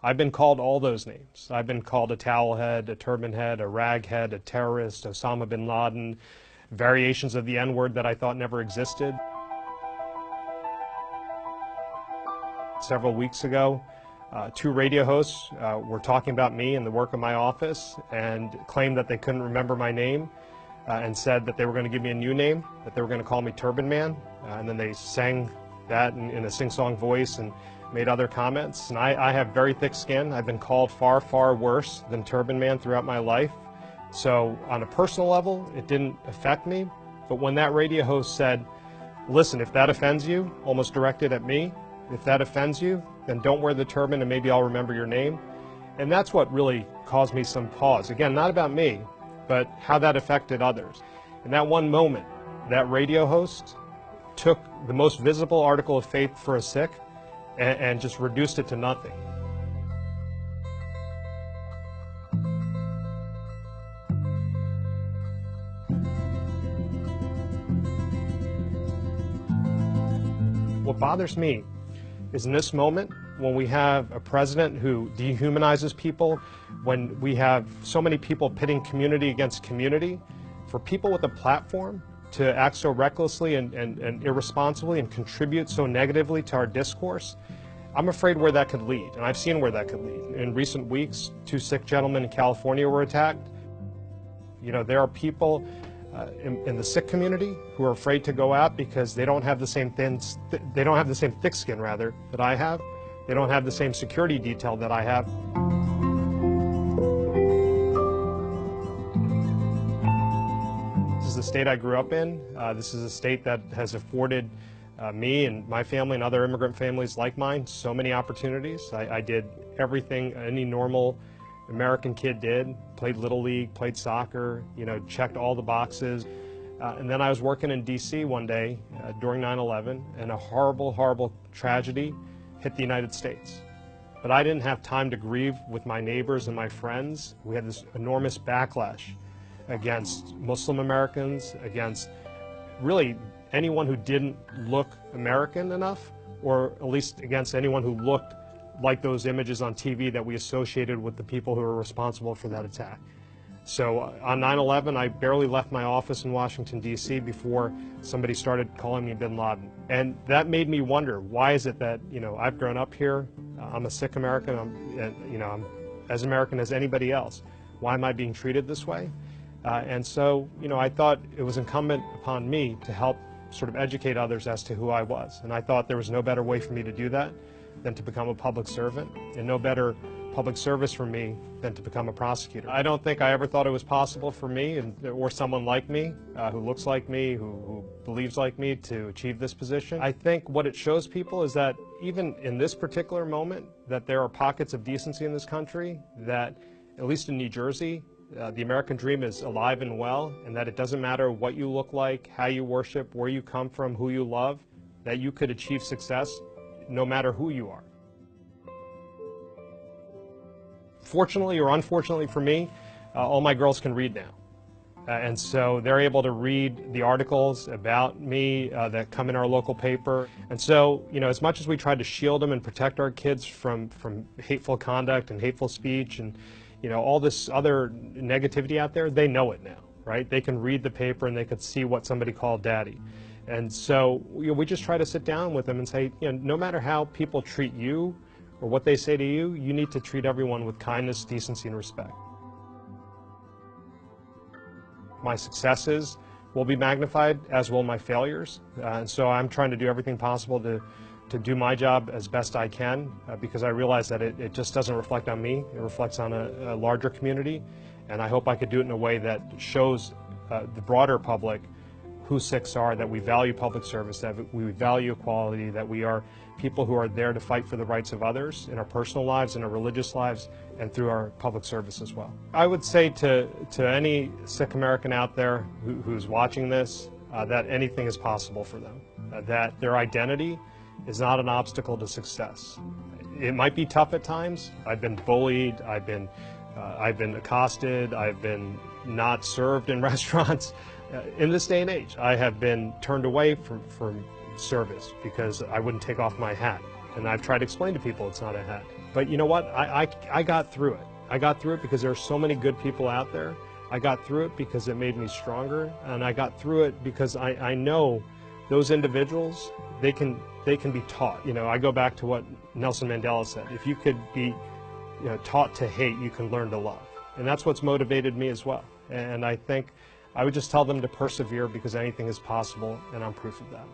I've been called all those names. I've been called a towel head, a turban head, a rag head, a terrorist, Osama bin Laden, variations of the N-word that I thought never existed. Several weeks ago, two radio hosts were talking about me and the work of my office and claimed that they couldn't remember my name and said that they were going to give me a new name, that they were going to call me Turban Man, and then they sang that in a sing-song voice and made other comments. And I have very thick skin. I've been called far, far worse than Turban Man throughout my life. So on a personal level, it didn't affect me. But when that radio host said, listen, if that offends you, almost directed at me, if that offends you, then don't wear the turban and maybe I'll remember your name. And that's what really caused me some pause. Again, not about me, but how that affected others. In that one moment, that radio host took the most visible article of faith for a Sikh and just reduced it to nothing. What bothers me is in this moment, when we have a president who dehumanizes people, when we have so many people pitting community against community, for people with a platform to act so recklessly and irresponsibly and contribute so negatively to our discourse, I'm afraid where that could lead, and I've seen where that could lead. In recent weeks, two Sikh gentlemen in California were attacked. You know, there are people in the Sikh community who are afraid to go out because they don't have the same thick skin rather that I have. They don't have the same security detail that I have. This is the state I grew up in. This is a state that has afforded me and my family and other immigrant families like mine so many opportunities. I did everything any normal American kid did, played Little League, played soccer, you know, checked all the boxes. And then I was working in D.C. one day during 9/11, and a horrible, horrible tragedy hit the United States. But I didn't have time to grieve with my neighbors and my friends. We had this enormous backlash against Muslim Americans, against really anyone who didn't look American enough, or at least against anyone who looked like those images on TV that we associated with the people who were responsible for that attack. So on 9/11, I barely left my office in Washington, D.C. before somebody started calling me bin Laden. And that made me wonder, why is it that, you know, I've grown up here, I'm a Sikh American, I'm as American as anybody else. Why am I being treated this way? And so, you know, I thought it was incumbent upon me to help sort of educate others as to who I was. And I thought there was no better way for me to do that than to become a public servant, and no better public service for me than to become a prosecutor. I don't think I ever thought it was possible for me or someone like me, who looks like me, who believes like me, to achieve this position. I think what it shows people is that even in this particular moment, that there are pockets of decency in this country, that at least in New Jersey, the American dream is alive and well, and that it doesn't matter what you look like, how you worship, where you come from, who you love, that you could achieve success no matter who you are. Fortunately or unfortunately for me, all my girls can read now. And so they're able to read the articles about me that come in our local paper. And so, you know, as much as we try to shield them and protect our kids from hateful conduct and hateful speech and, you know, all this other negativity out there, they know it now, right? They can read the paper and they could see what somebody called daddy. And so, you know, we just try to sit down with them and say, you know, no matter how people treat you or what they say to you, you need to treat everyone with kindness, decency, and respect. My successes will be magnified, as will my failures. And so I'm trying to do everything possible to do my job as best I can, because I realize that it just doesn't reflect on me. It reflects on a larger community. And I hope I could do it in a way that shows the broader public who Sikhs are, that we value public service, that we value equality, that we are people who are there to fight for the rights of others in our personal lives, in our religious lives, and through our public service as well. I would say to any Sikh American out there who's watching this, that anything is possible for them, that their identity is not an obstacle to success. It might be tough at times. I've been bullied, I've been accosted, I've been not served in restaurants. In this day and age, I have been turned away from service because I wouldn't take off my hat. And I've tried to explain to people it's not a hat. But you know what? I got through it. I got through it because there are so many good people out there. I got through it because it made me stronger, and I got through it because I know those individuals, they can be taught. You know, I go back to what Nelson Mandela said: if you could be, you know, taught to hate, you can learn to love. And that's what's motivated me as well. And I think I would just tell them to persevere, because anything is possible, and I'm proof of that.